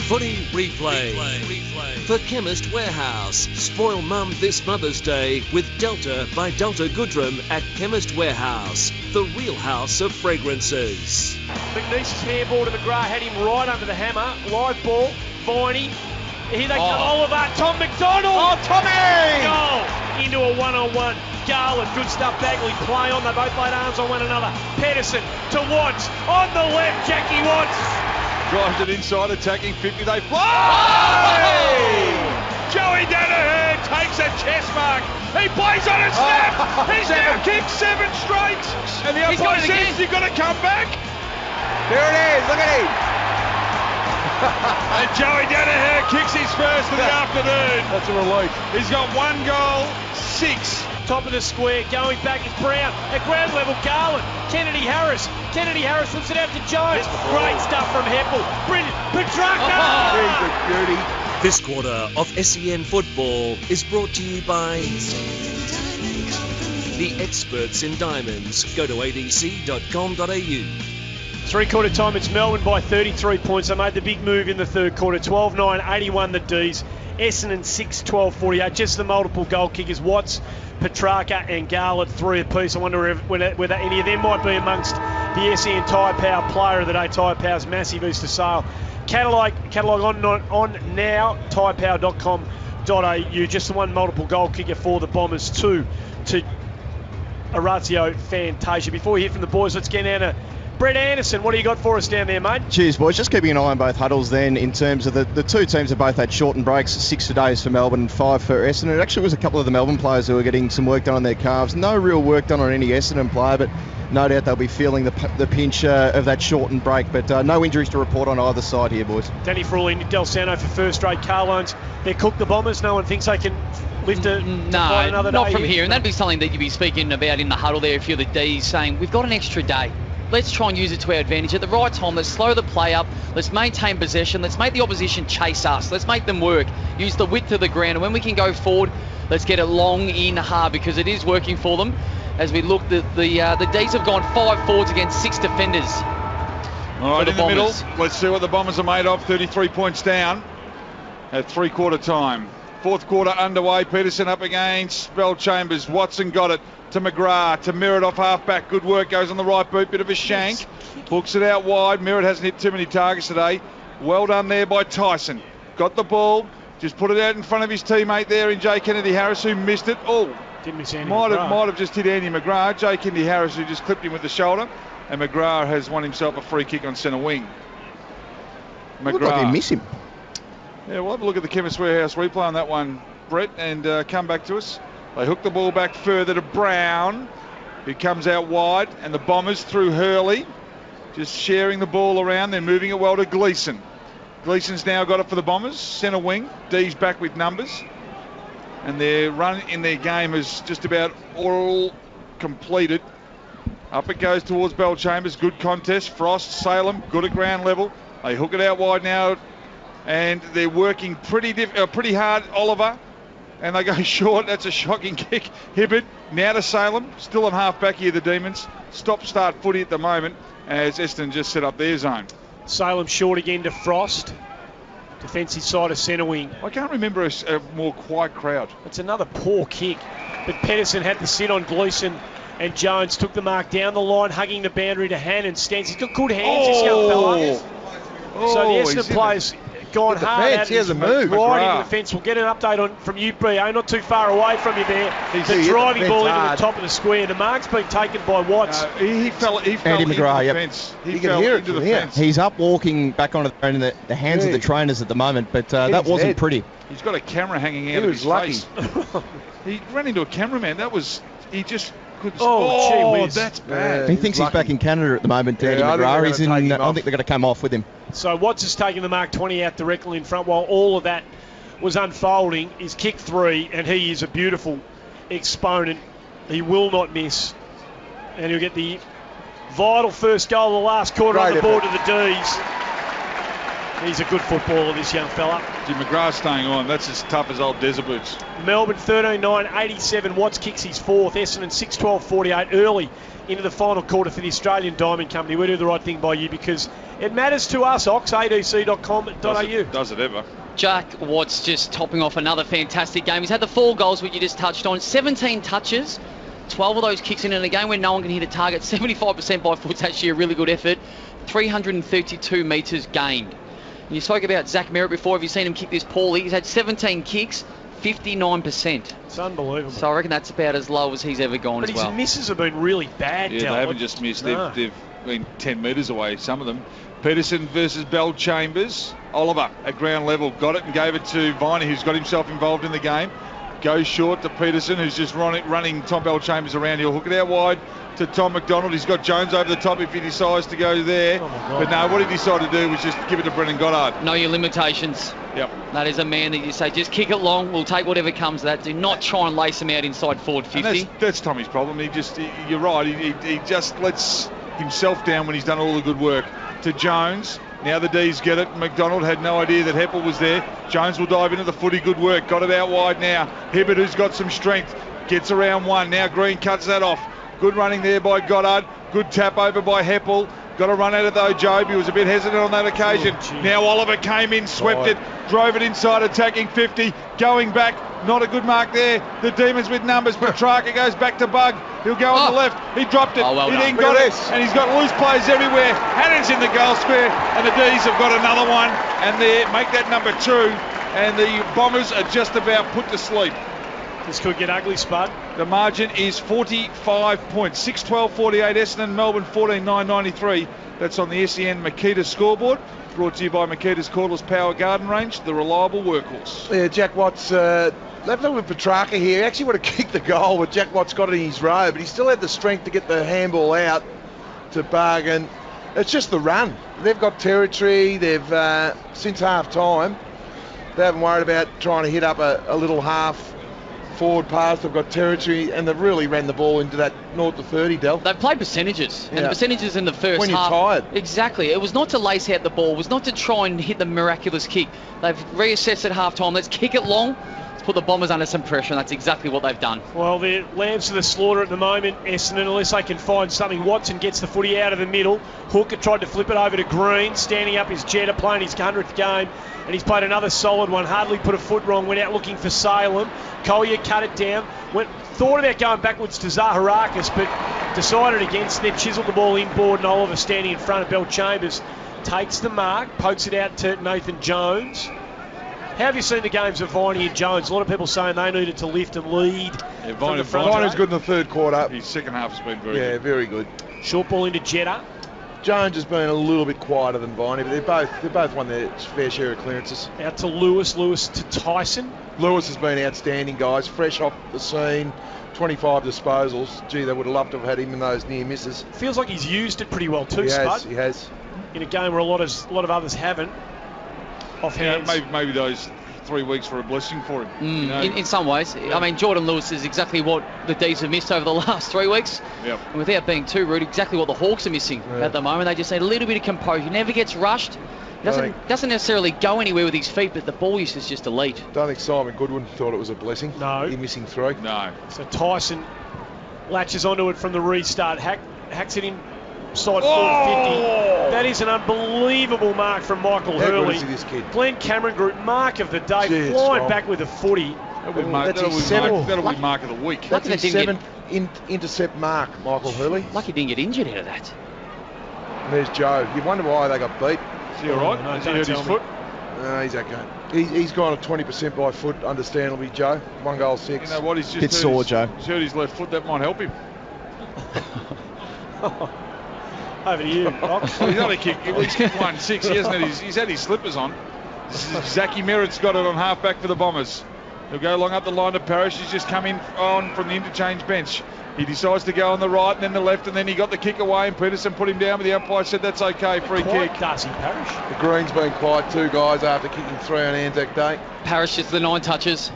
Footy replay. For Chemist Warehouse. Spoil mum this Mother's Day with Delta by Delta Goodrum at Chemist Warehouse. The real house of fragrances. McNeese's handball to McGrath had him right under the hammer. Live ball. Viney. Here they come. Oliver. Tom McDonald. Oh, Tommy! Goal. Into a one-on-one. Garland. Good stuff. Bagley play on. They both laid arms on one another. Pedersen to Watts. On the left. Jackie Watts. Drives it inside, attacking 50, they fly! Joey Danaher takes a chest mark. He plays on a snap. He's now kicked 7 straight. And the umpire says you've got to come back. There it is, look at him. And Joey Danaher kicks his first of the afternoon. That's a relief. He's got 1 goal, 6. Top of the square, going back is Brown. At ground level, Garland. Kennedy Harris flips it out to Jones. Great stuff from Heppel. Brilliant. Petrarca! Beauty. This quarter of SEN Football is brought to you by the experts in diamonds. Go to adc.com.au. Three-quarter time, it's Melbourne by 33 points. They made the big move in the third quarter. 12-9, 81 the Ds. Essendon 6-12-48. Just the multiple goal kickers. Watts, Petrarca and Garland 3 apiece. I wonder whether any of them might be amongst the SEN Tyre Power Player of the Day. Tyre Power's massive Easter sale. Catalogue on now, tyrepower.com.au. Just the one multiple goal kicker for the Bombers. 2 to Orazio Fantasia. Before we hear from the boys, let's get down to Brett Anderson. What do you got for us down there, mate? Cheers, boys. Just keeping an eye on both huddles then in terms of the two teams have both had shortened breaks, 6 days for Melbourne and 5 for Essendon. It actually was a couple of the Melbourne players who were getting some work done on their calves. No real work done on any Essendon player, but no doubt they'll be feeling the pinch of that shortened break. But no injuries to report on either side here, boys. Danny Frawley, Nick Del Santo for first-rate car loans. They're cooked, the Bombers. No one thinks they can lift it another day. Not from here. And that'd be something that you'd be speaking about in the huddle there if you're the Ds, saying we've got an extra day. Let's try and use it to our advantage at the right time. Let's slow the play up. Let's maintain possession. Let's make the opposition chase us. Let's make them work. Use the width of the ground. And when we can go forward, let's get it long in hard because it is working for them. As we look, the Ds have gone 5 forwards against 6 defenders. All right, in the middle. Let's see what the Bombers are made of. 33 points down at three-quarter time. Fourth quarter underway. Peterson up against Bell-Chambers. Watson got it to McGrath, to Merritt off half-back. Good work, goes on the right boot, bit of a shank. Hooks it out wide. Merritt hasn't hit too many targets today. Well done there by Tyson. Got the ball, just put it out in front of his teammate there in J. Kennedy Harris, who missed it. Oh, didn't miss Andy might have just hit Andy McGrath. J. Kennedy Harris, who just clipped him with the shoulder. And McGrath has won himself a free kick on centre wing. McGrath. Looked like he missed him. Yeah, we'll have a look at the Chemist Warehouse replay on that one, Brett, and come back to us. They hook the ball back further to Brown, who comes out wide, and the Bombers through Hurley, just sharing the ball around. They're moving it well to Gleeson. Gleeson's now got it for the Bombers, centre wing. D's back with numbers, and their run in their game is just about all completed. Up it goes towards Bell-Chambers. Good contest. Frost, Salem, good at ground level. They hook it out wide now, and they're working pretty hard, Oliver. And they go short. That's a shocking kick. Hibbert now to Salem. Still on half back here, the Demons. Stop-start footy at the moment as Essendon just set up their zone. Salem short again to Frost. Defensive side of centre wing. I can't remember a more quiet crowd. It's another poor kick. But Pedersen had the sit on Gleeson, and Jones took the mark down the line, hugging the boundary to Hannon. Stans. He's got good hands, this young fella. So the Essendon players gone hard at it. Right into the fence. We'll get an update from you, B.A. Not too far away from you there. The driving ball into the top of the square. The mark's been taken by Watts. He fell Andy into McGrath, the fence. You can hear it from here. He's up walking back onto the hands of the trainers at the moment, but that wasn't pretty. He's got a camera hanging out of his face. He ran into a cameraman. He just couldn't. That's bad. He thinks he's back in Canada at the moment, Andy McGrath. I think they're going to come off with him. So Watts has taken the mark 20 out directly in front while all of that was unfolding. He's kicked 3, and he is a beautiful exponent. He will not miss, and he'll get the vital first goal of the last quarter on the board to the Ds. He's a good footballer, this young fella. Jim McGrath staying on. That's as tough as old desert boots. Melbourne 13-9, 87. Watts kicks his 4th. Essendon 6-12, 48 early into the final quarter for the Australian Diamond Company. We do the right thing by you because It matters to us, Ox, adc.com.au. Does it ever? Jack Watts just topping off another fantastic game. He's had the 4 goals, which you just touched on. 17 touches, 12 of those kicks in a game where no one can hit a target. 75% by foot's actually a really good effort. 332 metres gained. And you spoke about Zach Merritt before. Have you seen him kick this poorly? He's had 17 kicks, 59%. It's unbelievable. So I reckon that's about as low as he's ever gone but as well. His misses have been really bad, Yeah, Del. they haven't just missed. No. They've been 10 metres away, some of them. Peterson versus Bell Chambers. Oliver at ground level got it and gave it to Viney, who's got himself involved in the game. Goes short to Peterson, who's just running Tom Bell Chambers around. He'll hook it out wide to Tom McDonald. He's got Jones over the top if he decides to go there. But no, what he decided to do was just give it to Brendan Goddard. Know your limitations. Yep. That is a man that you say, just kick it long, we'll take whatever comes of that. Do not try and lace him out inside forward 50. And that's Tommy's problem. You're right, he just lets himself down when he's done all the good work. To Jones, now the D's get it. McDonald had no idea that Heppel was there. Jones will dive into the footy, good work. Got it out wide now. Hibbert, who's got some strength, gets around one. Now Green cuts that off. Good running there by Goddard. Good tap over by Heppel. Got to run at it though, Job. He was a bit hesitant on that occasion. Now Oliver came in, swept it, drove it inside, attacking 50, going back. Not a good mark there. The Demons with numbers. Petrarca goes back to Bug. He'll go on the left. He dropped it. Well he done. then got it. And he's got loose plays everywhere. Hannon's in the goal square. And the D's have got another one. And they make that number 2. And the Bombers are just about put to sleep. This could get ugly, Spud. The margin is 45 points. 6-12-48 Essendon, Melbourne 14-9-93. That's on the SEN Makita scoreboard. Brought to you by Makita's Cordless Power Garden Range, the reliable workhorse. Yeah, Jack Watts left it with Petrarca here. He actually would have kicked the goal, but Jack Watts got it in his row, but he still had the strength to get the handball out to Bug, and it's just the run. They've got territory. They've since half time, they haven't worried about trying to hit up a little half forward pass. They've got territory, and they've really ran the ball into that 0 to 30, Del. They've played percentages, and the percentages in the first when you're half. tired. Exactly. It was not to lace out the ball. It was not to try and hit the miraculous kick. They've reassessed at half time. Let's kick it long. Let's put the Bombers under some pressure, and that's exactly what they've done. Well, they're lambs to the slaughter at the moment, Essendon, unless they can find something. Watson gets the footy out of the middle. Hooker tried to flip it over to Green. Standing up is Jetta, playing his 100th game. And he's played another solid one. Hardly put a foot wrong. Went out looking for Salem. Collier cut it down. Thought about going backwards to Zaharakis, but decided against. They've chiselled the ball inboard, and Oliver standing in front of Bell Chambers takes the mark, pokes it out to Nathan Jones. How have you seen the games of Viney and Jones? A lot of people saying they needed to lift and lead. Yeah, from the front. Viney's good in the third quarter. His second half has been very good. Very good. Short ball into Jetta. Jones has been a little bit quieter than Viney, but they both won their fair share of clearances. Out to Lewis. Lewis to Tyson. Lewis has been outstanding, guys. Fresh off the scene, 25 disposals. Gee, they would have loved to have had him in those near misses. Feels like he's used it pretty well too, Spud. He has. In a game where a lot of others haven't. Off hands. Maybe those 3 weeks were a blessing for him. You know? In some ways. I mean, Jordan Lewis is exactly what the D's have missed over the last 3 weeks. Yep. And without being too rude, exactly what the Hawks are missing at the moment. They just need a little bit of composure. He never gets rushed. He doesn't necessarily go anywhere with his feet, but the ball use is just elite. Don't think Simon Goodwin thought it was a blessing. No. He missing 3. No. So Tyson latches onto it from the restart. Hacks it inside 450. That is an unbelievable mark from Michael How Hurley. good is he, this kid? Glenn Cameron Group mark of the day, Gee, flying strong. back with a footy. That'll be mark of the week. That's his Lucky they didn't 7th intercept mark, Michael Hurley. Lucky he didn't get injured out of that. And there's Joe. You wonder why they got beat. Is he all right? No, Has he don't hurt tell his me. foot? No, he's okay. He's gone to 20% by foot, understandably, Joe. 1 goal, 6. You know what? He's just Bit sore, Joe. He's hurt his left foot. That might help him. Over to you, Ox. Well, he's only kicked 1-6. He hasn't had he's had his slippers on. Zachy Merritt's got it on half-back for the Bombers. He'll go long up the line to Parrish. He's just come in on from the interchange bench. He decides to go on the right and then the left, and then he got the kick away, and Peterson put him down, but the umpire said that's okay, free Quite kick. Darcy Parish. The Green's been quiet too, guys, after kicking 3 on Anzac Day. Parrish gets the 9 touches.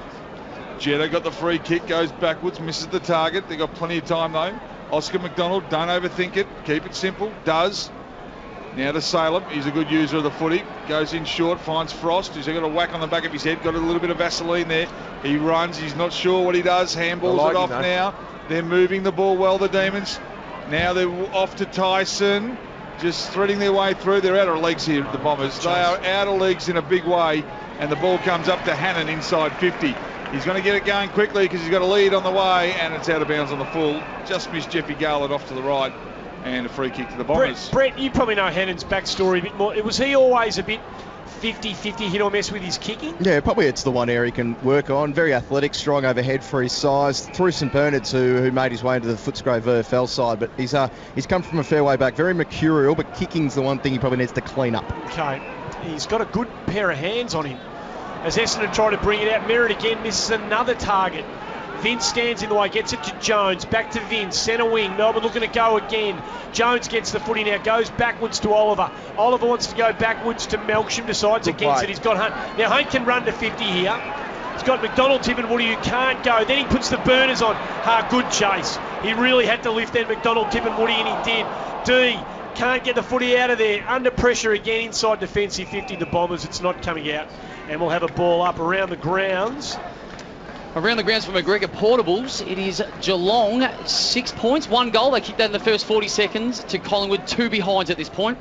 Jetta got the free kick, goes backwards, misses the target. They've got plenty of time though. Oscar McDonald, don't overthink it, keep it simple, does. Now to Salem, he's a good user of the footy, goes in short, finds Frost, he's got a whack on the back of his head, got a little bit of Vaseline there. He runs, he's not sure what he does, handballs it off now. They're moving the ball well, the Demons. Now they're off to Tyson. just threading their way through. They're out of legs here, the Bombers. They are out of legs in a big way, and the ball comes up to Hannon inside 50. He's going to get it going quickly because he's got a lead on the way, and it's out of bounds on the full. Just missed Jeffy Garland off to the right, and a free kick to the Bombers. Brett, you probably know Hannon's backstory a bit more. Was he always a bit 50-50 hit or miss with his kicking? Yeah, probably it's the one area he can work on. Very athletic, strong overhead for his size. Through St Bernard's, who made his way into the Footscray VFL side, but he's come from a fair way back. Very mercurial, but kicking's the one thing he probably needs to clean up. Okay, he's got a good pair of hands on him. As Essendon try to bring it out, Merritt again misses another target. Vince stands in the way, gets it to Jones, back to Vince, centre wing, Melbourne looking to go again. Jones gets the footy now, goes backwards to Oliver. Oliver wants to go backwards to Melksham, decides against it. He's got Hunt. Now Hunt can run to 50 here. He's got McDonald, Tip and Woody who can't go. Then he puts the burners on. Good chase. He really had to lift then McDonald, Tip and Woody, and he did. D can't get the footy out of there. Under pressure again inside defensive 50, the Bombers. It's not coming out. And we'll have a ball up around the grounds. Around the grounds for McGregor Portables, it is Geelong 6 points, 1 goal. They kicked that in the first 40 seconds to Collingwood, 2 behinds at this point.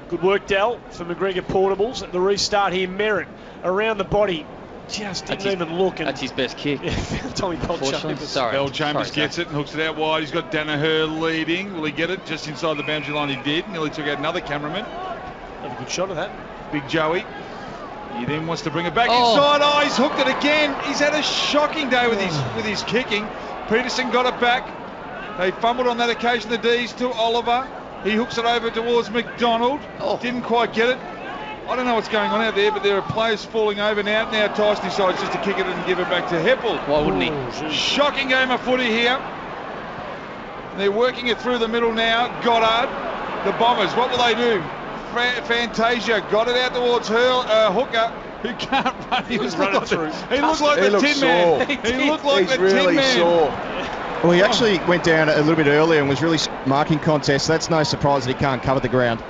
Good work, Dal, for McGregor Portables. At the restart here, Merritt around the body. Just didn't even look. And that's his best kick. Tommy Bell-Chambers. Bell-Chambers gets it and hooks it out wide. He's got Danaher leading. Will he get it just inside the boundary line? He did. Nearly took out another cameraman. Have a good shot of that. Big Joey. He then wants to bring it back inside. Oh, he's hooked it again. He's had a shocking day with his kicking. Peterson got it back. They fumbled on that occasion, the D's, to Oliver. He hooks it over towards McDonald. Didn't quite get it. I don't know what's going on out there, but there are players falling over now. Now Tyson decides just to kick it and give it back to Heppel. Why wouldn't he? Shocking game of footy here. They're working it through the middle now. Goddard, the Bombers, what will they do? Fantasia got it out towards Hooker, who can't run. He looked like the Tin Man. He looked like the Tin Man. Well, he actually went down a little bit earlier and was really marking contest. That's no surprise that he can't cover the ground.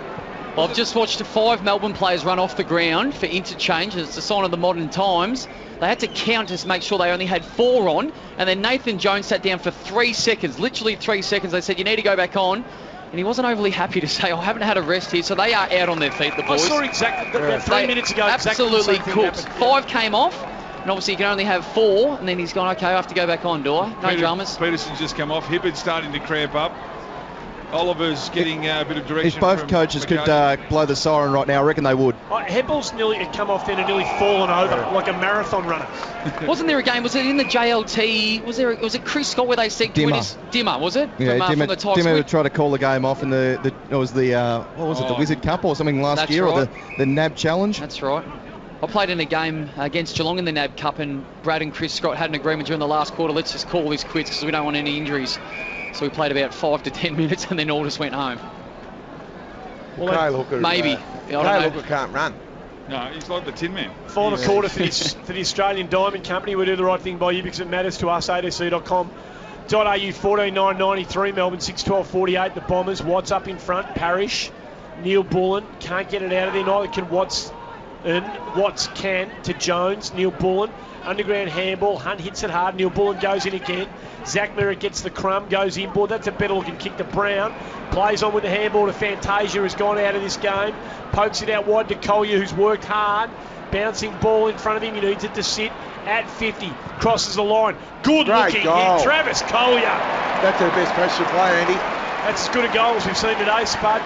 Well, I've just watched 5 Melbourne players run off the ground for interchange. It's a sign of the modern times. They had to count to make sure they only had 4 on, and then Nathan Jones sat down for 3 seconds, literally 3 seconds. They said, you need to go back on. And he wasn't overly happy to say, I haven't had a rest here. So they are out on their feet, the boys. I saw exactly about 3 minutes ago. Absolutely cooked. Happened. 5 came off, and obviously you can only have 4. And then he's gone, okay, I have to go back on, do I? No dramas. Peterson's just come off. Hibbard's starting to cramp up. Oliver's getting a bit of direction. If both coaches could blow the siren right now, I reckon they would. Heppel's nearly had come off then and nearly fallen over like a marathon runner. Wasn't there a game? Was it in the JLT? Was it Chris Scott where they said Dimmer? Was it? Yeah, from the Dimmer tried to call the game off in the Wizard Cup or something last year, right. or the NAB Challenge. That's right. I played in a game against Geelong in the NAB Cup, and Brad and Chris Scott had an agreement during the last quarter. Let's just call this quits because we don't want any injuries. So we played about 5 to 10 minutes and then all just went home. Well, Kyle Hooker, maybe. Kyle Hooker can't run. No, he's like the Tin Man. Final quarter for the Australian Diamond Company. We do the right thing by you because it matters to us. ADC.com.au 14.993 Melbourne 6.12.48. The Bombers. Watts up in front. Parrish. Neil Bullen can't get it out of there. Neither can Watts. And Watts can to Jones. Neil Bullen. Underground handball. Hunt hits it hard. Neil Bullen goes in again. Zach Merritt gets the crumb, goes inboard. That's a better looking kick to Brown. Plays on with the handball to Fantasia, who's gone out of this game. Pokes it out wide to Collier, who's worked hard. Bouncing ball in front of him. He needs it to sit at 50. Crosses the line. Good looking hit. Travis Collier. That's their best pressure play, Andy. That's as good a goal as we've seen today, Spud.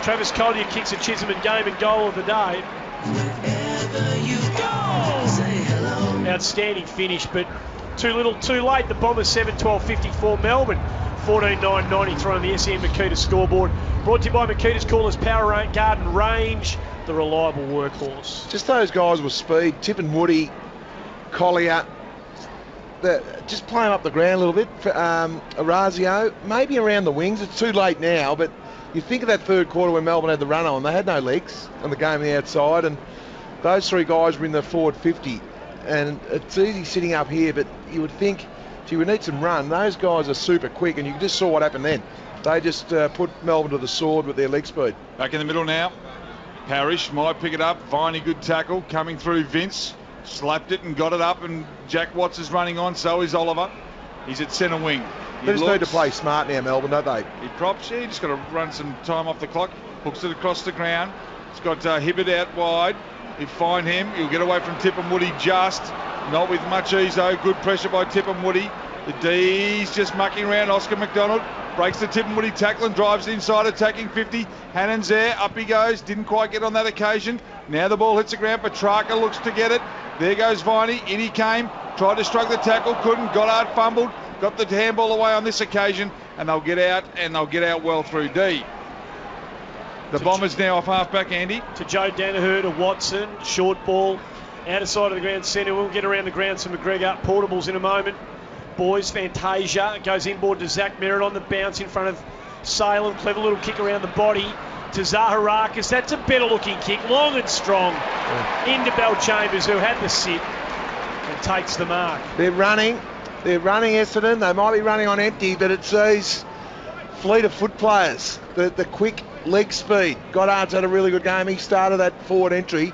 Travis Collier kicks a Chisholm game and goal of the day. Wherever you go, say hello. Outstanding finish, but too little, too late. The Bombers 7-12-54. Melbourne 14.993 on the SEN Makita scoreboard. Brought to you by Makita's Coolers Power Garden Range, the reliable workhorse. Just those guys with speed. Tip and Woody, Collier. Just play them up the ground a little bit. Orazio, maybe around the wings. It's too late now, but you think of that third quarter when Melbourne had the run on. They had no legs on the game on the outside, and those 3 guys were in the forward 50. And it's easy sitting up here, but you would think, gee, we need some run. Those guys are super quick, and you just saw what happened then. They just put Melbourne to the sword with their leg speed. Back in the middle now. Parrish might pick it up. Viney, good tackle. Coming through Vince. Slapped it and got it up, and Jack Watts is running on. So is Oliver. He's at centre wing. They just need to play smart now, Melbourne, don't they? He props, yeah, he's got to run some time off the clock. Hooks it across the ground. He's got Hibbert out wide. He'll find him. He'll get away from Tip and Woody just. Not with much ease, though. Good pressure by Tip and Woody. The D's just mucking around. Oscar McDonald breaks the Tip and Woody tackle and drives inside, attacking 50. Hannon's there. Up he goes. Didn't quite get on that occasion. Now the ball hits the ground. Petrarca looks to get it. There goes Viney. In he came. Tried to strike the tackle. Couldn't. Goddard fumbled. Got the handball away on this occasion. And they'll get out. And they'll get out well through D. The Bombers now off half-back, Andy. To Joe Danaher, to Watson. Short ball. Outer side of the ground centre. We'll get around the ground to McGregor. Portables in a moment. Boys, Fantasia goes inboard to Zach Merritt on the bounce in front of Salem. Clever little kick around the body to Zaharakis. That's a better looking kick. Long and strong. Into Bell Chambers, who had the sit and takes the mark. They're running. They're running Essendon. They might be running on empty, but it's these fleet of foot players. The quick leg speed. Goddard's had a really good game. He started that forward entry,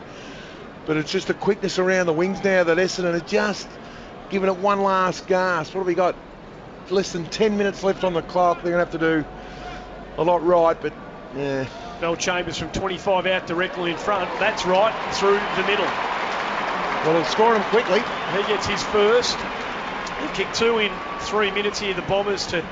but it's just the quickness around the wings now that Essendon are just giving it one last gasp. What have we got? Less than 10 minutes left on the clock. They're going to have to do a lot right, but yeah. Bell Chambers from 25 out directly in front. That's right, through the middle. Well, they'll score him quickly. He gets his first. He'll kick 2 in 3 minutes here, the Bombers, to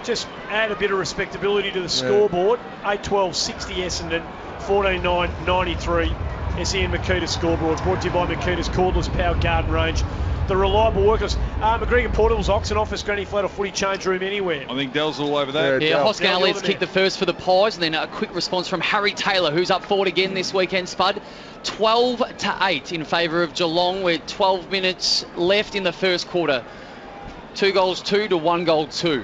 just add a bit of respectability to the scoreboard. 8-12-60 Essendon, 14-9-93 SEN Makita scoreboard. Brought to you by Makita's cordless power garden range. The reliable workers. McGregor Portables, Oxen Office, Granny Flat, or footy change room anywhere. I think Dell's all over that. Yeah, Hoskin leads kick the first for the Pies, and then a quick response from Harry Taylor, who's up forward again this weekend, Spud. 12-8 in favour of Geelong, with 12 minutes left in the first quarter. 2 goals 2 to 1 goal 2.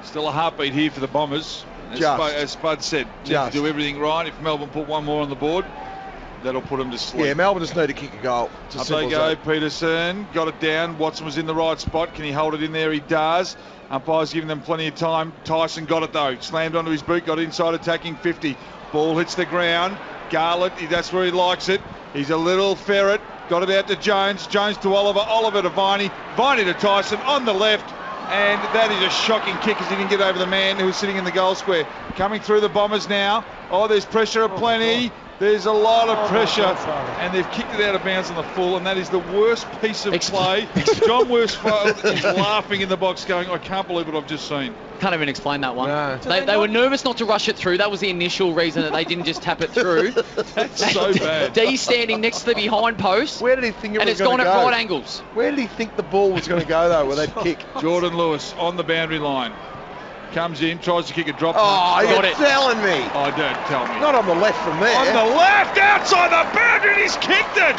Still a heartbeat here for the Bombers. As Spud said, to do everything right. If Melbourne put one more on the board, that'll put them to sleep. Yeah, Melbourne just need to kick a goal. Up they go, Peterson got it down. Watson was in the right spot. Can he hold it in there? He does. Umpire's giving them plenty of time. Tyson got it though. Slammed onto his boot, got inside, attacking 50. Ball hits the ground. Garlett, that's where he likes it. He's a little ferret. Got it out to Jones. Jones to Oliver. Oliver to Viney. Viney to Tyson on the left. And that is a shocking kick as he didn't get over the man who was sitting in the goal square. Coming through the Bombers now. Oh, there's pressure aplenty. There's a lot of pressure, and they've kicked it out of bounds on the full, and that is the worst piece of play. John Worsfold is laughing in the box going, I can't believe what I've just seen. Can't even explain that one. No. They were nervous not to rush it through. That was the initial reason that they didn't just tap it through. That's so bad. D standing next to the behind post. Where did he think it was going to go? And it's gone at right angles. Where did he think the ball was going to go, though, with that kick? Jordan Lewis on the boundary line. Comes in, tries to kick a drop. Oh, you're telling me. Oh, don't tell me. Not on the left from there. On the left, outside the boundary, and he's kicked it.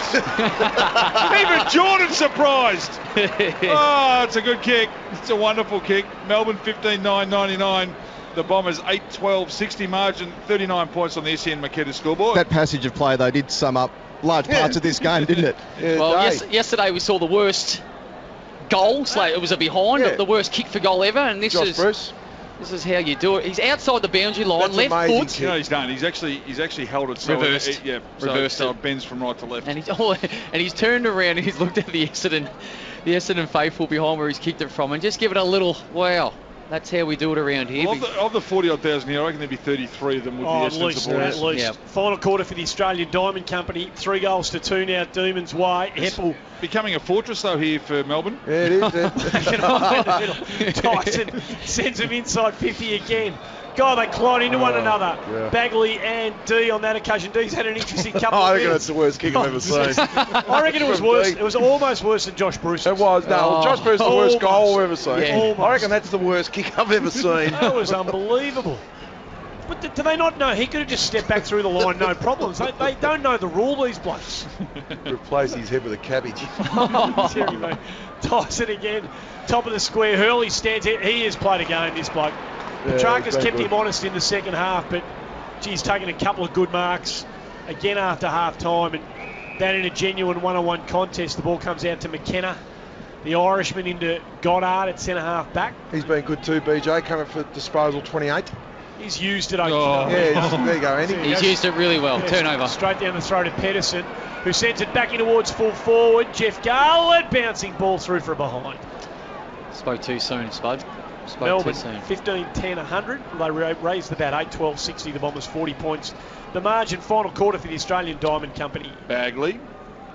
Even Jordan's surprised. Oh, it's a good kick. It's a wonderful kick. Melbourne 15-9-99. The Bombers 8-12-60 margin, 39 points on the SEN Makita scoreboard. That passage of play, though, did sum up large parts of this game, didn't it? Yeah, well, yesterday we saw the worst goal. It was a behind, the worst kick for goal ever, and this is Bruce. This is how you do it. He's outside the boundary line, That's left amazing foot. kick. No, he's done. He's actually held it so reversed. So it bends from right to left. And he's turned around and he's looked at the Essendon faithful behind where he's kicked it from, and just give it a little wow. That's how we do it around here. Well, of the 40-odd thousand here, I reckon there'd be 33 of them would be Essendon supporters. At least. Yeah. Final quarter for the Australian Diamond Company. 3 goals to 2 now, Demons' way. Heppel Becoming a fortress, though, here for Melbourne. Yeah, it is. Tyson sends him inside 50 again. God, they collide into one another. Yeah. Bagley and D on that occasion. D's had an interesting couple of I reckon minutes. that's the worst kick I've ever seen. I reckon it was worse. It was almost worse than Josh Bruce. It was. No, Josh Bruce is the worst goal I've ever seen. Yeah. I reckon that's the worst kick I've ever seen. That was unbelievable. But do they not know? He could have just stepped back through the line, no problems. They don't know the rule, these blokes. Replace his head with a cabbage. Tyson again, top of the square. Hurley stands here. He has played a game, this bloke. Petrarca's kept him honest in the second half, but he's taken a couple of good marks again after half time, and that in a genuine one-on-one contest. The ball comes out to McKenna, the Irishman, into Goddard at centre half back. He's been good too, BJ, coming for disposal 28. He's used it. Okay. Yeah, there you go, Andy. He's used it really well. Yes, Turnover. Straight down the throat of Pedersen, who sends it back in towards full forward. Jeff Garlett bouncing ball through from behind. Spoke too soon, Spud. Melbourne 15-10, 100. They raised about 8-12-60. The Bombers 40 points. The margin, final quarter for the Australian Diamond Company. Bagley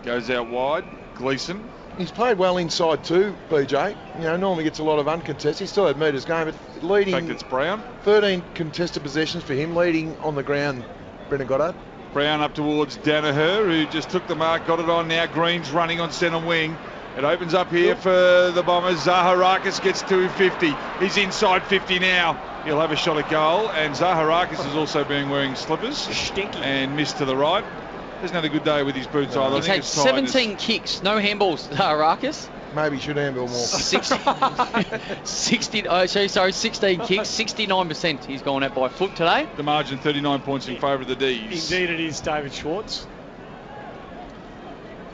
goes out wide. Gleeson. He's played well inside too, BJ. You know, normally gets a lot of uncontested. He still had metres going, but leading. In fact, it's Brown. 13 contested possessions for him, leading on the ground, Brendan Goddard. Brown up towards Danaher, who just took the mark, got it on now. Green's running on centre wing. It opens up here for the Bombers. Zaharakis gets to 50. He's inside 50 now. He'll have a shot at goal, and Zaharakis is also been wearing slippers. Stinky. And missed to the right. Hasn't had a good day with his boots either. He's had 17 kicks, no handballs, Zaharakis. Maybe he should handball more. 16 kicks, 69% he's gone out by foot today. The margin 39 points in favour of the D's. Indeed it is, David Schwartz.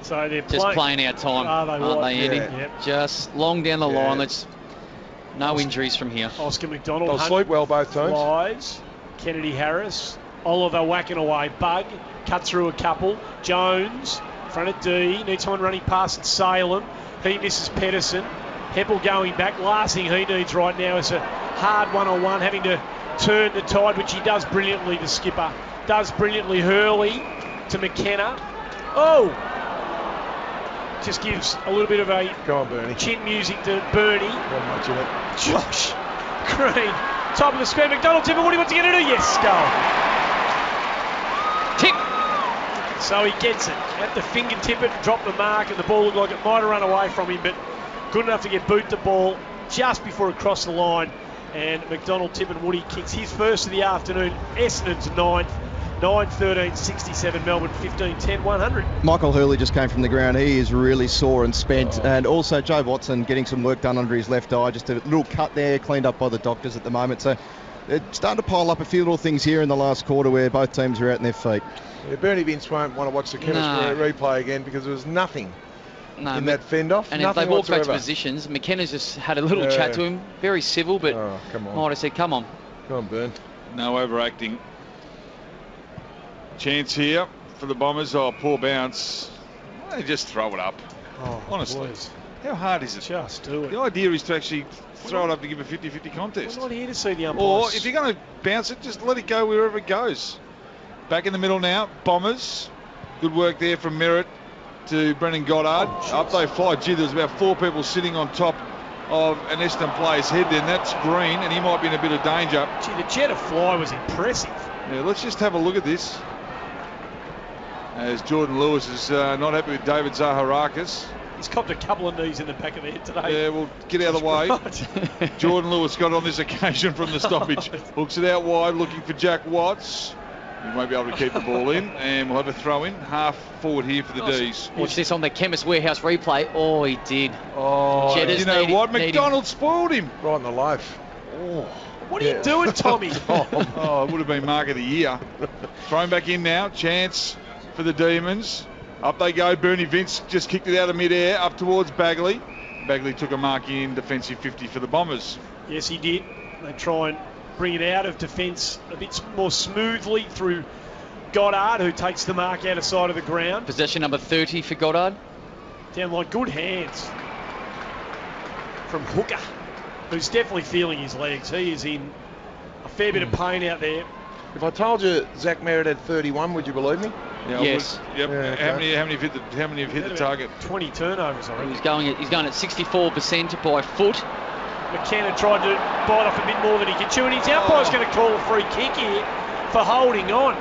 So they're just playing out time, aren't they, Andy? Yeah. Yep. Just long down the line. No injuries from here. Oscar McDonald. They'll sleep well both times. Flies. Kennedy Harris. Oliver whacking away. Bug. Cut through a couple. Jones. Front of D. Needs someone running past at Salem. He misses Pedersen. Heppel going back. Last thing he needs right now is a hard one-on-one, having to turn the tide, which he does brilliantly, the skipper. Does brilliantly. Hurley to McKenna. Oh! Just gives a little bit of a chin music to Bernie. Not much in it. Josh Green, top of the square. McDonald, Tipper, what do you want to get to do? Yes, goal. Tip. So he gets it at the fingertip, it dropped the mark, and the ball looked like it might have run away from him, but good enough to get boot the ball just before it crossed the line. And McDonald, Tippett, Woody kicks his first of the afternoon. Essendon's ninth. 9-13-67, Melbourne 15-10, 100. Michael Hurley just came from the ground. He is really sore and spent. And also Joe Watson getting some work done under his left eye. Just a little cut there, cleaned up by the doctors at the moment. So they're starting to pile up a few little things here in the last quarter where both teams are out in their feet. Yeah, Bernie Vince won't want to watch the chemistry replay again because there was nothing in that fend-off. And if they walk back to positions, McKenna's just had a little chat to him. Very civil, but come on. might have said, come on. Come on, Bern. No overacting. Chance here for the Bombers. Oh, poor bounce. They just throw it up. Oh, honestly. Boys. How hard is it? Just do it. The idea is to actually throw it up to give a 50-50 contest. We're not here to see the umpires. Or if you're going to bounce it, just let it go wherever it goes. Back in the middle now, Bombers. Good work there from Merritt to Brendan Goddard. Up they fly. Gee, there's about 4 people sitting on top of an Essendon player's head then. That's Green, and he might be in a bit of danger. Gee, the jet of fly was impressive. Yeah, let's just have a look at this. As Jordan Lewis is not happy with David Zaharakis. He's copped a couple of knees in the back of the head today. Yeah, well, get out of the way. Right. Jordan Lewis got on this occasion from the stoppage. Hooks it out wide, looking for Jack Watts. He won't be able to keep the ball in, and we'll have a throw in. Half forward here for the D's. Watch this on the Chemist Warehouse replay. Oh, he did. Oh, you know what? McDonald spoiled him. Right in the loaf. Oh. What are you doing, Tommy? Oh, it would have been mark of the year. Thrown back in now. Chance for the Demons. Up they go. Bernie Vince just kicked it out of mid-air up towards Bagley. Bagley took a mark in defensive 50 for the Bombers. Yes, he did. They try and bring it out of defence a bit more smoothly through Goddard, who takes the mark out of side of the ground. Possession number 30 for Goddard. Down like good hands from Hooker, who's definitely feeling his legs. He is in a fair bit of pain out there. If I told you Zach Merritt had 31, would you believe me? Yeah, yes. Yep. Yeah, okay. How many have hit the target? 20 turnovers, I reckon. He's going at 64% by foot. McKenna tried to bite off a bit more than he could chew, and his umpire's going to call a free kick here for holding on.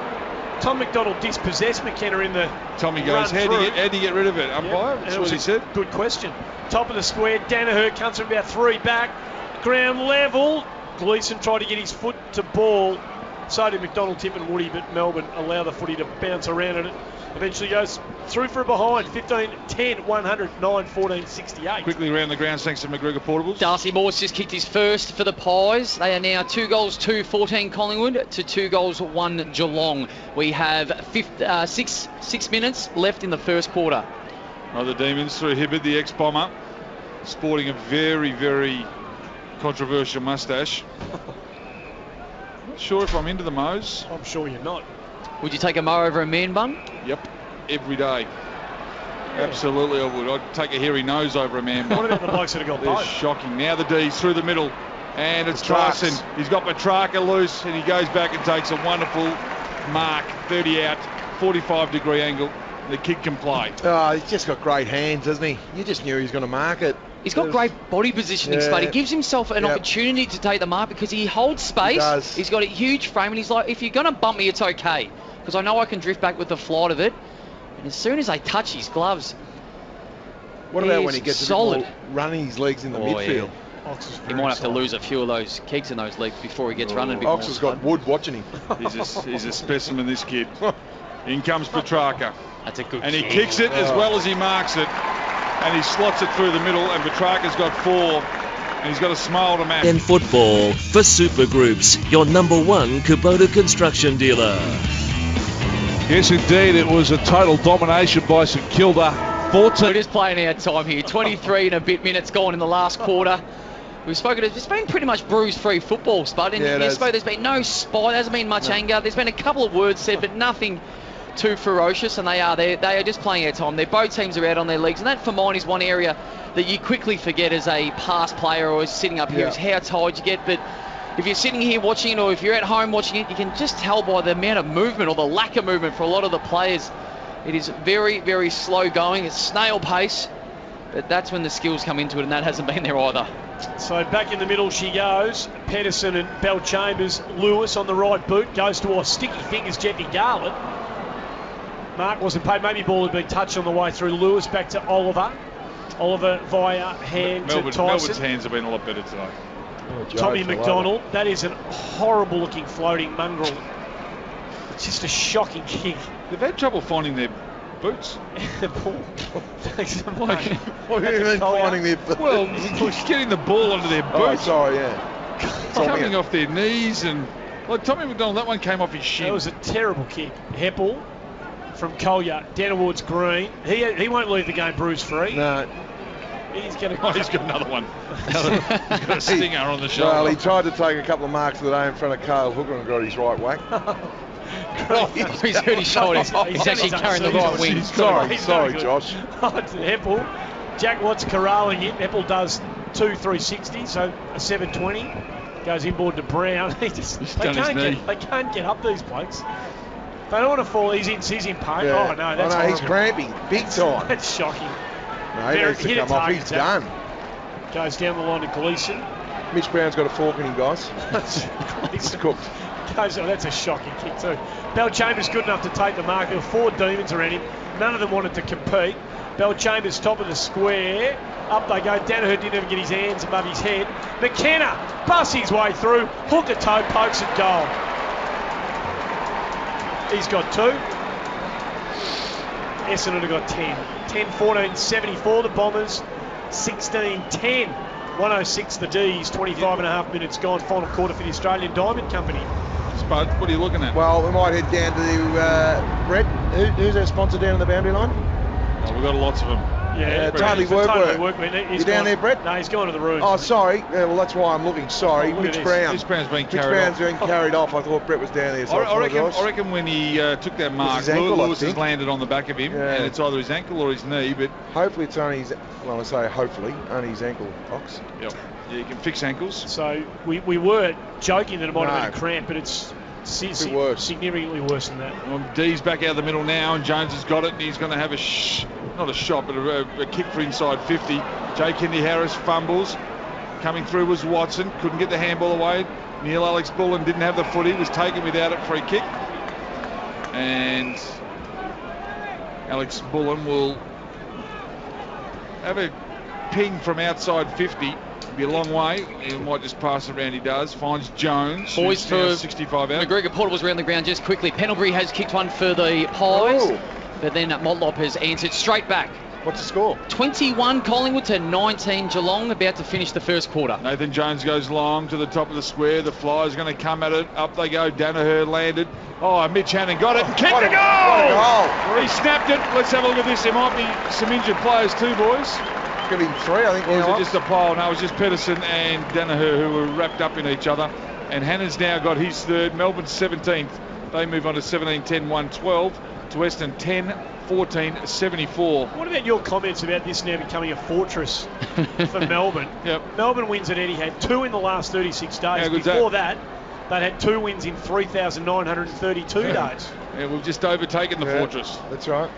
Tom McDonald dispossessed McKenna in the Tommy goes, how do you get rid of it, umpire? Yep. That's what he said. Good question. Top of the square, Danaher comes from about 3 back. Ground level. Gleeson tried to get his foot to ball. So did McDonald, Tip and Woody, but Melbourne allow the footy to bounce around, and it eventually goes through for a behind. 15-10, 100, 9-14, 68. Quickly around the ground thanks to McGregor Portables. Darcy Morse just kicked his first for the Pies. They are now 2 goals, 2-14 Collingwood to 2 goals, 1 Geelong. We have 6 minutes left in the first quarter. The Demons through Hibberd, the ex-bomber, sporting a very, very controversial moustache. Not sure if I'm into the Moes. I'm sure you're not. Would you take a Mo over a man bun? Yep, every day. Yeah. Absolutely I would. I'd take a hairy nose over a man bun. What about the blokes that have got They're both? shocking. Now the D's through the middle. And it's Petrarca. Tyson. He's got Petrarca loose, and he goes back and takes a wonderful mark. 30 out, 45-degree angle. The kid can play. Oh, he's just got great hands, doesn't he? You just knew he was going to mark it. He's got great body positioning, Spud. He gives himself an opportunity to take the mark because he holds space. He does. He's got a huge frame, and he's like, if you're going to bump me, it's okay. Because I know I can drift back with the flight of it. And as soon as they touch his gloves, What about when he gets solid. a bit more running his legs in the midfield? Yeah. He might have to lose a few of those kicks in those legs before he gets running a bit Ox more. has got Wood watching him. He's a specimen, this kid. In comes Petrarca. That's a good And he kick. kicks it as well as he marks it. And he slots it through the middle, and Petrarca's got 4. And he's got a smile to match. In football for Super Groups, your #1 Kubota construction dealer. Yes, indeed, it was a total domination by St Kilda. 14. We're just playing our time here. 23 and a bit minutes gone in the last quarter. We've spoken. It's been pretty much bruise-free football, Spud. And Yeah, you spoke. There's been no spite. There hasn't been much anger. There's been a couple of words said, but nothing too ferocious. And they are just playing our time. Both teams are out on their legs, and that for mine is one area that you quickly forget as a past player or as sitting up here is how tired you get. But if you're sitting here watching it, or if you're at home watching it, you can just tell by the amount of movement or the lack of movement for a lot of the players. It is very, very slow going. It's snail pace, but that's when the skills come into it, and that hasn't been there either. So back in the middle she goes. Pedersen and Bell Chambers. Lewis on the right boot goes towards sticky fingers Jeffy Garland. Mark wasn't paid. Maybe ball had been touched on the way through. Lewis back to Oliver. Oliver via hand to Tyson. Melbourne's hands have been a lot better today. Tommy McDonald. That is an horrible looking floating mongrel. It's just a shocking kick. They've had trouble finding their boots. The ball. What do you mean finding their boots? Well, getting the ball under their Oh, boots. sorry, yeah. Coming off their knees, and like Tommy McDonald, that one came off his shin. That was a terrible kick. Heppel from Collier down towards Green. He won't leave the game bruise free. No. He's going to. Oh, he's got another one. He's got a stinger on the shoulder. Well, he tried to take a couple of marks today in front of Cale Hooker and got his right whack. He's hurt his shoulders. He's actually carrying the right wing. Sorry, no good. Josh. Heppel. Jack Watts corralling him. Heppel does 2-360, so a 720. Goes inboard to Brown. They can't get up, these blokes. They don't want to fall. He's in pain. Yeah. Oh, no, that's he's cramping big time. That's shocking. No, he needs to come off. He's done. Goes down the line to Gleeson. Mitch Brown's got a fork in him, guys. It's cooked. That's a shocking kick too. Bell Chambers good enough to take the mark. There were 4 demons around him. None of them wanted to compete. Bell Chambers top of the square. Up they go. Danaher didn't even get his hands above his head. McKenna busts his way through. Hook a toe, pokes at goal. He's got 2. Essendon have got 10. 10-14, 74 the Bombers. 16-10. 106 the D's. 25 and a half minutes gone. Final quarter for the Australian Diamond Company. Spud, what are you looking at? Well, we might head down to Brett. Who's our sponsor down in the boundary line? Oh, we've got lots of them. Yeah, Totally work. He's down there, Brett? No, he's gone to the room. Oh, sorry. Yeah, well, that's why I'm looking. Sorry. Oh, Mitch Brown. Mitch Brown's been Mitch carried Brown's off. been carried off. I thought Brett was down there. So I reckon when he took that mark, his ankle, I Lewis has think. landed on the back of him, and it's either his ankle or his knee. But hopefully it's only his. Well, I say hopefully only his ankle, Ox. yeah, you can fix ankles. So we were joking that it might have been No. a cramp, but it's worse. significantly worse than that. Well, D's back out of the middle now, and Jones has got it, and he's going to have not a shot, but a kick for inside 50. Jay Kendi-Harris fumbles. Coming through was Watson. Couldn't get the handball away. Neil Alex Bullen didn't have the footy. Was taken without it. Free kick. And Alex Bullen will have a ping from outside 50. It'll be a long way. He might just pass it around. He does. Finds Jones. Boys who's now for 65 out. McGregor Portables around the ground just quickly. Pendlebury has kicked one for the Pies, Oh. but then Motlop has answered straight back. What's the score? 21 Collingwood to 19 Geelong, about to finish the first quarter. Nathan Jones goes long to the top of the square. The Flyers going to come at it. Up they go. Danaher landed. Oh, Mitch Hannon got it. Kicked What the a goal! goal! He snapped it. Let's have a look at this. There might be some injured players too, boys. Give him 3, I think. Or was now, it just a pile? No, it was just Pedersen and Danaher who were wrapped up in each other. And Hannon's now got his third. Melbourne's 17th. They move on to 17-10, 1-12. to Essendon 10-14-74. What about your comments about this now becoming a fortress for Melbourne? Yep. Melbourne wins at Etihad, 2 in the last 36 days. How good's Before that, they'd had 2 wins in 3,932 days. Yeah, we've just overtaken the fortress. That's right.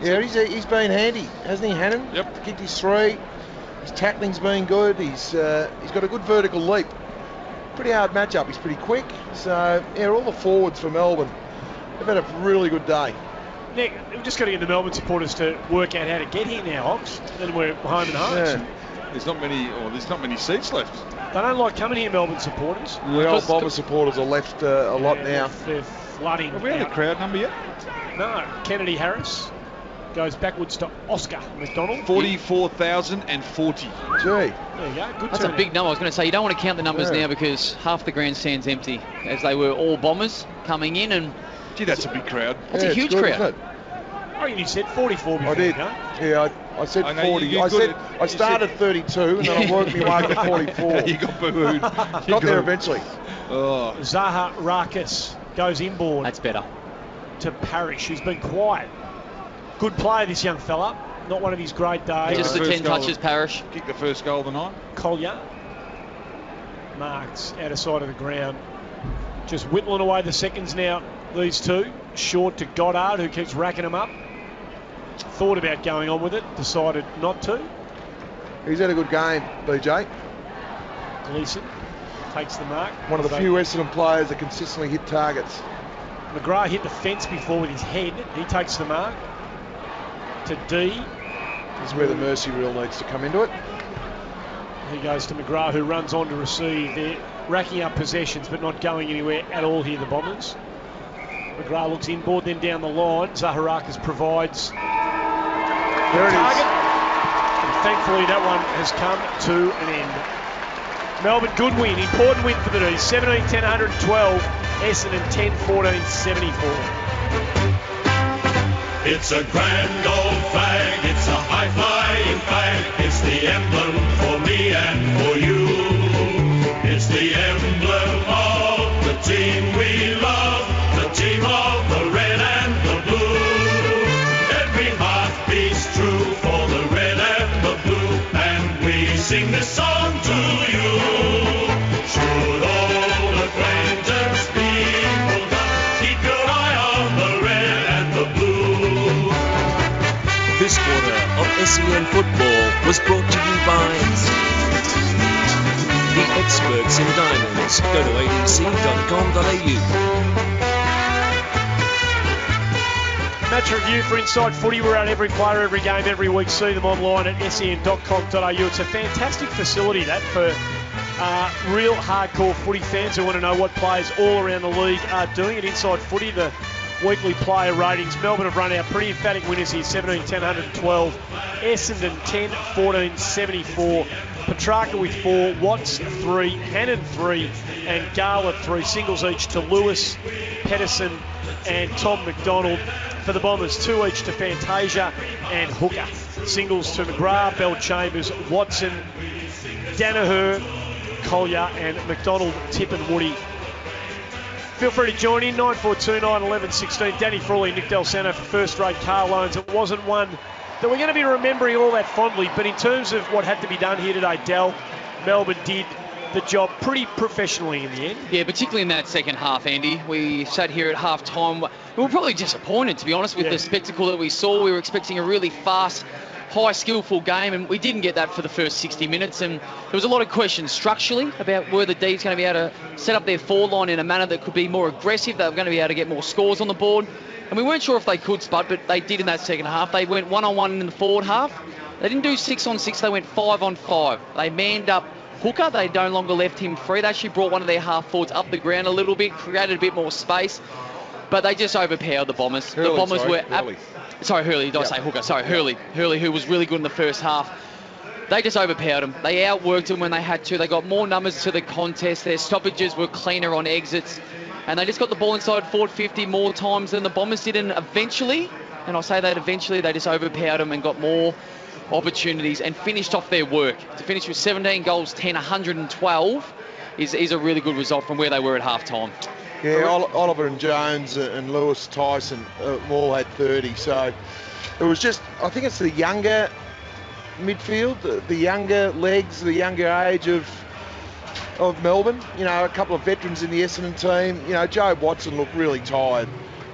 Yeah, he's been handy, hasn't he, Hannon? Yep. Kicked his 3. His tackling's been good. He's got a good vertical leap. Pretty hard matchup. He's pretty quick. So, yeah, all the forwards for Melbourne, they've had a really good day. Nick, we've just got to get the Melbourne supporters to work out how to get here now, Ox. Then we're home and hearts. Yeah. There's not many seats left. They don't like coming here, Melbourne supporters. The old Bomber supporters are left a lot now. They're flooding. Have we had a out. crowd number yet? No. Kennedy Harris goes backwards to Oscar McDonald. 44,040. Gee. There you go. Good That's a turnout. big number. I was going to say, you don't want to count the numbers now because half the grandstand's empty, as they were all Bombers coming in, and Gee, that's a big crowd. that's a it's huge good, crowd. isn't it? I reckon you said 44 before. I did. Huh? Yeah, I said I know 40. you I got it. I started 32 and then I worked my way up to 44. You got booed. Got there eventually. Oh. Zaha Rakas goes inboard That's better. to Parrish, who's been quiet. Good player, this young fella. Not one of his great days. Just the first 10 goal. touches, Parrish. Kicked the first goal of the night. Collier marked out of side of the ground. Just whittling away the seconds now, these two. Short to Goddard, who keeps racking them up. Thought about going on with it, decided not to. He's had a good game, BJ. Gleeson takes the mark. One of the few Essendon players that consistently hit targets. McGrath hit the fence before with his head. He takes the mark to D. This is where the mercy rule needs to come into it. He goes to McGrath, who runs on to receive. They're racking up possessions but not going anywhere at all here, the Bombers. McGrath looks inboard, then down the line. Zaharakis provides There it target. is. And thankfully that one has come to an end. Melbourne, good win. Important win for the D's. 17-10-112. Essendon 10-14-74. It's a grand old flag, it's a high-flying flag, it's the emblem for me and for you. It's the emblem of the team we love, the team of the red and the blue. Every heart beats true for the red and the blue, and we sing this song to you. Should old acquaintance be pulled up, keep your eye on the red and the blue. This quarter of SEN Football was brought to you by the experts in diamonds. Go to adc.com.au. Match review for Inside Footy. We're at every player, every game, every week. See them online at sen.com.au. It's a fantastic facility, that, for real hardcore footy fans who want to know what players all around the league are doing at Inside Footy. The weekly player ratings. Melbourne have run out pretty emphatic winners here, 17-10-112. Essendon 10-14-74. Petrarca with 4, Watts 3, Hannon 3, and Garland 3. Singles each to Lewis, Pedersen, and Tom McDonald. For the Bombers, 2 each to Fantasia and Hooker. Singles to McGrath, Bell Chambers, Watson, Danaher, Collier, and McDonald, Tip and Woody. Feel free to join in, 9429 11 16. Danny Frawley, Nick Del Santo for first-rate car loans. It wasn't one that we're going to be remembering all that fondly, but in terms of what had to be done here today, Del, Melbourne did the job pretty professionally in the end. Yeah, particularly in that second half, Andy. We sat here at half-time. We were probably disappointed, to be honest, with the spectacle that we saw. We were expecting a really fast, high skillful game, and we didn't get that for the first 60 minutes. And there was a lot of questions structurally about were the D's going to be able to set up their forward line in a manner that could be more aggressive. They were going to be able to get more scores on the board. And we weren't sure if they could, Spud, but they did in that second half. They went 1-on-1 in the forward half. They didn't do 6-on-6. They went 5-on-5. They manned up Hooker. They no longer left him free. They actually brought one of their half forwards up the ground a little bit, created a bit more space. But they just overpowered the Bombers. Hurley, the Bombers sorry, were... Hurley. Sorry, Hurley. Did I say Hooker? Sorry, Hurley. Hurley, who was really good in the first half. They just overpowered them. They outworked them when they had to. They got more numbers to the contest. Their stoppages were cleaner on exits. And they just got the ball inside forward 50 more times than the Bombers did. And eventually, and I'll say that eventually, they just overpowered them and got more opportunities and finished off their work. To finish with 17 goals, 10, 112 is a really good result from where they were at half-time. Yeah, Oliver and Jones and Lewis Tyson all had 30. So it was just, I think it's the younger midfield, the younger legs, the younger age of Melbourne. You know, a couple of veterans in the Essendon team. You know, Joe Watson looked really tired.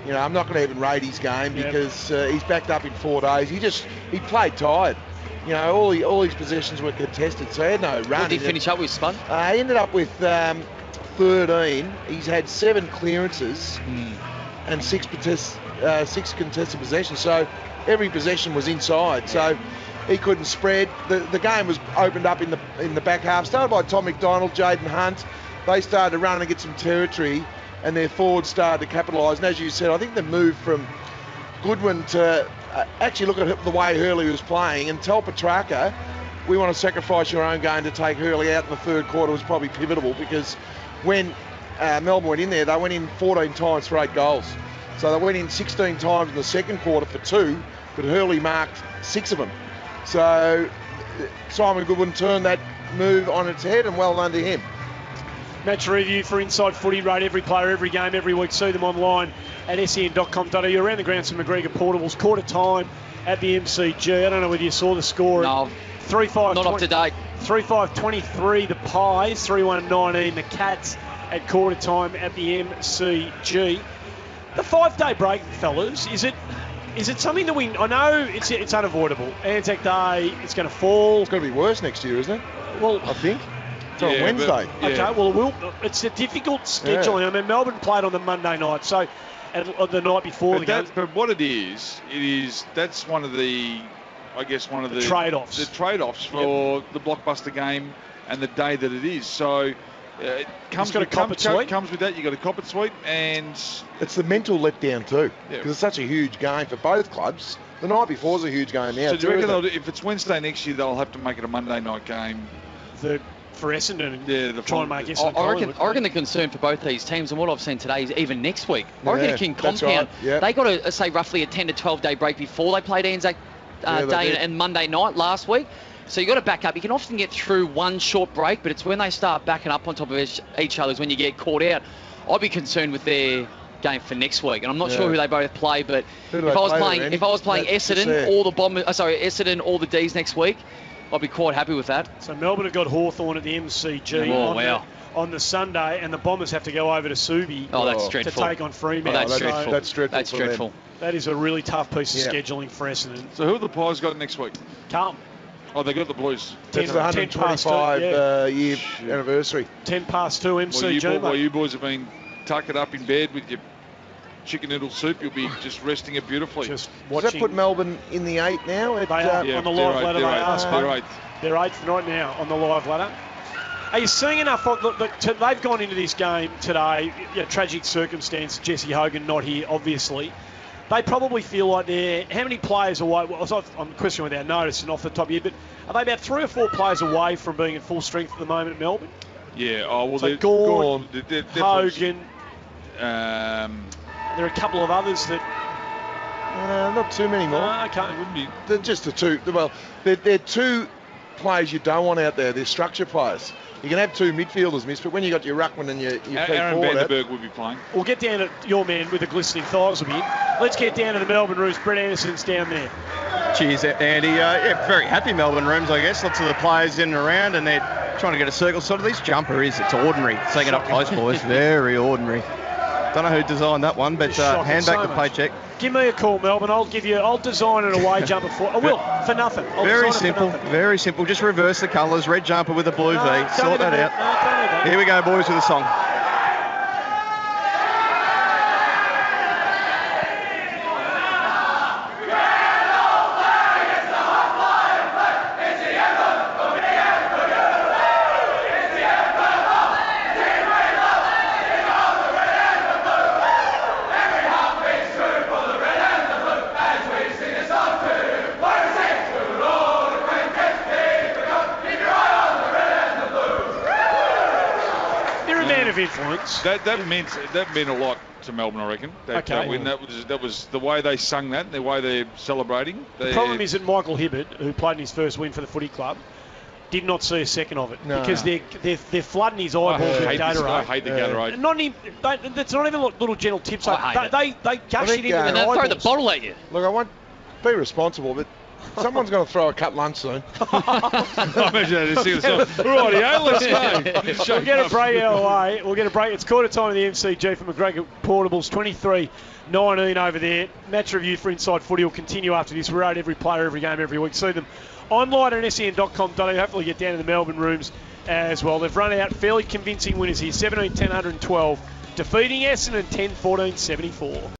You know, I'm not going to even rate his game because he's backed up in 4 days. He played tired. You know, all his possessions were contested, so he had no run. What did he finish up with, Spud? He ended up with 13. He's had 7 clearances and 6 contested possessions. So every possession was inside. So he couldn't spread. The game was opened up in the back half. Started by Tom McDonald, Jaden Hunt. They started to run and get some territory, and their forwards started to capitalise. And as you said, I think they moved from Goodwin to actually look at the way Hurley was playing and tell Petrarca, we want to sacrifice your own game to take Hurley out in the third quarter was probably pivotal, because when Melbourne went in there, they went in 14 times for 8 goals. So they went in 16 times in the second quarter for 2, but Hurley marked 6 of them. So Simon Goodwin turned that move on its head, and well done to him. Match review for Inside Footy. Rate every player, every game, every week. See them online at sen.com.au. Around the ground, some McGregor portables. Quarter time at the MCG. I don't know whether you saw the score. No, 3-5. not up to date. 3-5-23 the Pies. 3-1-19 the Cats at quarter time at the MCG. The 5-day break, fellas, is it something that I know it's unavoidable. Anzac Day, it's going to fall. It's going to be worse next year, isn't it? Well, I think. It's on Wednesday. Okay, well, it's a difficult scheduling. Yeah. I mean, Melbourne played on the Monday night, so the night before the game. But what it is that's one of the trade-offs. The trade-offs for the blockbuster game and the day that it is. So it comes with that. You got to cop it sweet, and it's the mental letdown too, because it's such a huge game for both clubs. The night before is a huge game now. So do you reckon if it's Wednesday next year, they'll have to make it a Monday night game? For Essendon, try and make Essendon. I reckon the concern for both these teams, and what I've seen today, is even next week. I reckon it can compound. Right. Yep. They got say roughly a 10 to 12 day break before they played Anzac Day and Monday night last week. So you got to back up. You can often get through one short break, but it's when they start backing up on top of each other is when you get caught out. I'd be concerned with their game for next week, and I'm not sure who they both play. But if I was playing Essendon or the Essendon or the D's next week, I'd be quite happy with that. So Melbourne have got Hawthorn at the MCG on the Sunday, and the Bombers have to go over to Subi to take on Fremantle. That's dreadful. That is a really tough piece of scheduling for Essendon. So who have the Pies got next week? Carlton. Oh, they got the Blues. It's the 125 year anniversary. 10 past 2 MCG. While you boys have been tucked up in bed with your chicken noodle soup, you'll be just resting it beautifully. Does that put Melbourne in the 8 now? They are on the live ladder. They're 8th right now on the live ladder. Are you seeing enough? Look, they've gone into this game today. Tragic circumstance. Jesse Hogan not here, obviously. They probably feel like they're how many players away? Well, I'm questioning without notice and off the top of your head, but are they about 3 or 4 players away from being at full strength at the moment at Melbourne? Yeah. Oh well, so Gawn, Hogan. There are a couple of others that... not too many more. Okay. They're just the 2. Well, they're 2 players you don't want out there. They're structure players. You can have 2 midfielders, miss, but when you got your ruckman and your Aaron Vanderberg would be playing. We'll get down to your man with the glistening thighs a bit. Let's get down to the Melbourne Rooms. Brett Anderson's down there. Cheers, Andy. Very happy Melbourne Rooms, I guess. Lots of the players in and around, and they're trying to get a circle. Sort of this jumper it's ordinary. Taking it up close, boys. Very ordinary. Don't know who designed that one, but hand back the paycheck. Give me a call, Melbourne. I'll design an away jumper for. I will for nothing. Very simple. Just reverse the colours. Red jumper with a blue V. Sort that out. Here we go, boys, with a song. Influence. That meant a lot to Melbourne, I reckon. That win. That was the way they sung that, the way they're celebrating. The problem is that Michael Hibbert, who played in his first win for the footy club, Did not see a second of it No. because they're flooding his eyeballs with I Gatorade. hate the Gatorade. Not even, that's not even little gentle tips. I hate They gush it into their And they'll throw the eyeballs. bottle at you. Look, I won't be responsible, but someone's going to throw a cut lunch soon. I imagine they just sing the song. Rightio, let's go. We'll get a break our way. We'll get a break. It's quarter time in the MCG for McGregor Portables. 23-19 over there. Match review for Inside Footy will continue after this. We rate every player, every game, every week. See them online at sen.com.au. Hopefully get down to the Melbourne rooms as well. They've run out fairly convincing winners here. 17-10, 112. Defeating Essendon 10-14, 74.